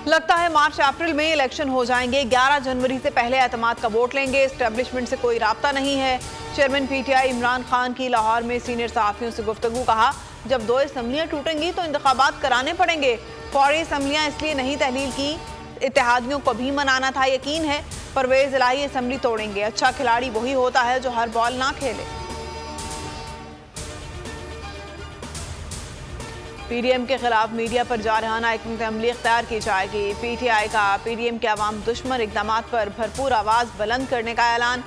लगता है मार्च अप्रैल में इलेक्शन हो जाएंगे। 11 जनवरी से पहले एतमाद का वोट लेंगे। एस्टेब्लिशमेंट से कोई राब्ता नहीं है। चेयरमैन पीटीआई इमरान खान की लाहौर में सीनियर सहाफियों से गुफ्तगू। कहा, जब 2 असम्बलियां टूटेंगी तो इंतखाबात कराने पड़ेंगे। फौरी असम्बलियां इसलिए नहीं तहलील की, इत्तेहादियों को भी मनाना था। यकीन है परवेज इलाही असम्बली तोड़ेंगे। अच्छा खिलाड़ी वही होता है जो हर बॉल ना खेले। पीडीएम के खिलाफ मीडिया पर जारहाना हिकमत अमली इख्तियार की जाएगी। पीटीआई का पीडीएम के अवाम दुश्मन इक़दामात पर भरपूर आवाज़ बुलंद करने का ऐलान।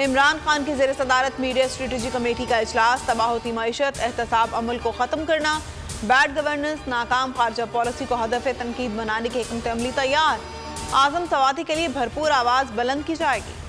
इमरान खान की ज़ेर सदारत मीडिया स्ट्रेटजी कमेटी का इजलास। तबाह होती मईशत, एहतसाब अमल को ख़त्म करना, बैड गवर्नेंस, नाकाम खारजा पॉलिसी को हदफ तनकीद बनाने की हिकमत अमली तैयार। आज़म सवाती के लिए भरपूर आवाज़ बुलंद की जाएगी।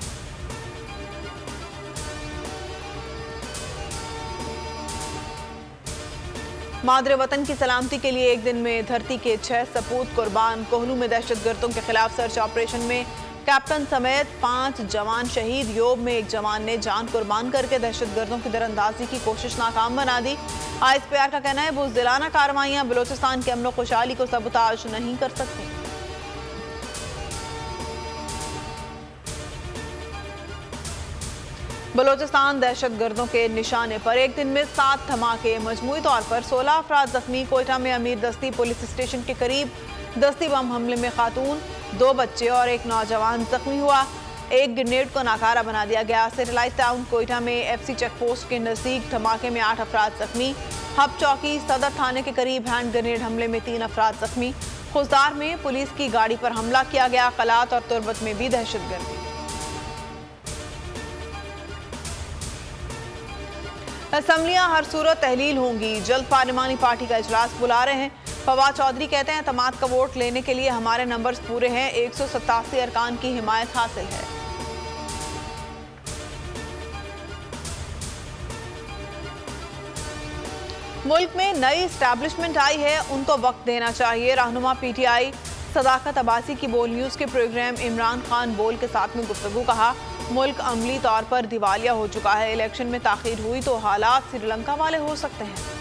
मादरे वतन की सलामती के लिए एक दिन में धरती के 6 सपूत कुर्बान। कोहलू में दहशतगर्दों के खिलाफ सर्च ऑपरेशन में कैप्टन समेत 5 जवान शहीद। योब में एक जवान ने जान कुर्बान करके दहशतगर्दों की दरअंदाजी की कोशिश नाकाम बना दी। ISPR का कहना है बुज़दिलाना कार्रवाइयां बलोचिस्तान के अमन खुशहाली को सबूताज नहीं कर सकती। बलोचिस्तान दहशतगर्दों के निशाने पर एक दिन में 7 धमाके। मजमूई तौर पर 16 अफराद जख्मी। कोयटा में अमीर दस्ती पुलिस स्टेशन के करीब दस्ती बम हमले में खातून, 2 बच्चे और एक नौजवान जख्मी हुआ। एक ग्रेनेड को नाकारा बना दिया गया। सैटेलाइट टाउन कोयटा में FC चेक पोस्ट के नजदीक धमाके में 8 अफराद जख्मी। हब चौकी सदर थाने के करीब हैंड ग्रेनेड हमले में 3 अफराद जख्मी। खुजदार में पुलिस की गाड़ी पर हमला किया गया। कलात और तुरबत में भी दहशतगर्दी। असम्बलियां हर सूरत तहलील होंगी। जल्द पार्लिमानी पार्टी का इजलास बुला रहे हैं। फवाद चौधरी कहते हैं तमाद का वोट लेने के लिए हमारे नंबर्स पूरे हैं। 187 अरकान की हिमायत हासिल है। मुल्क में नई एस्टैब्लिशमेंट आई है, उनको वक्त देना चाहिए। रहनुमा पीटीआई सदाकत अब्बासी की बोल न्यूज के प्रोग्राम इमरान खान बोल के साथ में गुफ्तगू। कहा, मुल्क अमली तौर पर दिवालिया हो चुका है। इलेक्शन में ताखीर हुई तो हालात श्रीलंका वाले हो सकते हैं।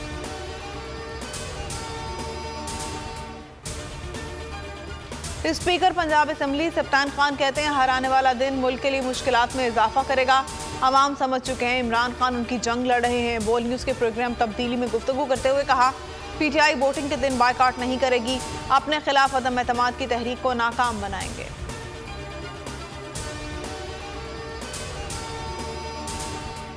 स्पीकर पंजाब असेंबली सफ्तान खान कहते हैं हर आने वाला दिन मुल्क के लिए मुश्किलात में इजाफा करेगा। अवाम समझ चुके हैं इमरान खान उनकी जंग लड़ रहे हैं। बोल न्यूज के प्रोग्राम तब्दीली में गुफ्तगू करते हुए कहा, पीटीआई वोटिंग के दिन बायकॉट नहीं करेगी। अपने खिलाफ अदम एतमाद की तहरीक को नाकाम बनाएंगे।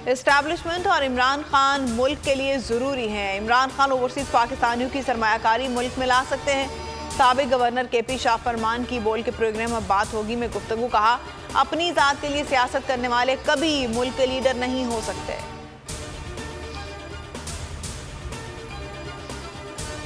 एस्टैब्लिशमेंट और इमरान खान मुल्क के लिए जरूरी हैं। इमरान खान ओवरसीज पाकिस्तानियों की सरमायाकारी मुल्क में ला सकते हैं। साबिक गवर्नर KP शाह फरमान की बोल के प्रोग्राम अब बात होगी में गुफ्तगू। कहा, अपनी जात के लिए सियासत करने वाले कभी मुल्क के लीडर नहीं हो सकते।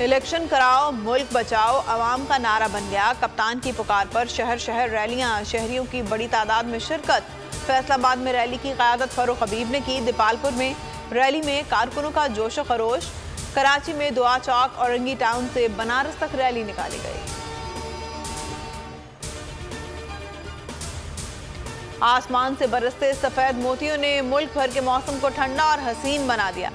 इलेक्शन कराओ मुल्क बचाओ अवाम का नारा बन गया। कप्तान की पुकार पर शहर शहर रैलियां, शहरियों की बड़ी तादाद में शिरकत। फैसलाबाद में रैली की क़यादत फारूक हबीब ने की। दीपालपुर में रैली में कारकुनों का जोश खरोश। कराची में दुआ चौक औरंगी टाउन से बनारस तक रैली निकाली गई। आसमान से बरसते सफेद मोतियों ने मुल्क भर के मौसम को ठंडा और हसीन बना दिया।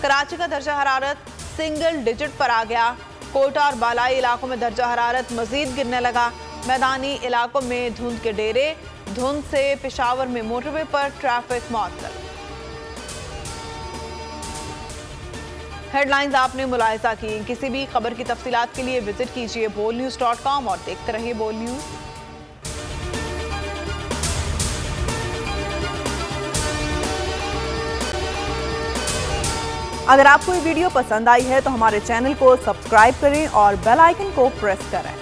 कराची का दर्जा हरारत सिंगल डिजिट पर आ गया। कोटा और बालाई इलाकों में दर्जा हरारत मजीद गिरने लगा। मैदानी इलाकों में धुंध के डेरे। धुंध से पेशावर में मोटरवे पर ट्रैफिक मअतल। हेडलाइंस आपने मुलाहिजा की। किसी भी खबर की तफसीलात के लिए विजिट कीजिए bolnews.com और देखते रहिए बोल न्यूज। अगर आपको ये वीडियो पसंद आई है तो हमारे चैनल को सब्सक्राइब करें और बेल आइकन को प्रेस करें।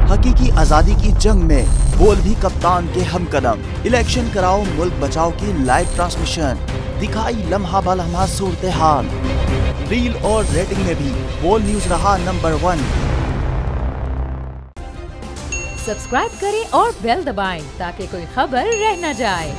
हकीकी आजादी की जंग में बोल भी कप्तान के हमकदम। इलेक्शन कराओ मुल्क बचाओ की लाइव ट्रांसमिशन दिखाई लम्हा बलम्हा सूरत हाल। रील और रेटिंग में भी बोल न्यूज रहा नंबर 1। सब्सक्राइब करें और बेल दबाएं ताकि कोई खबर रह न जाए।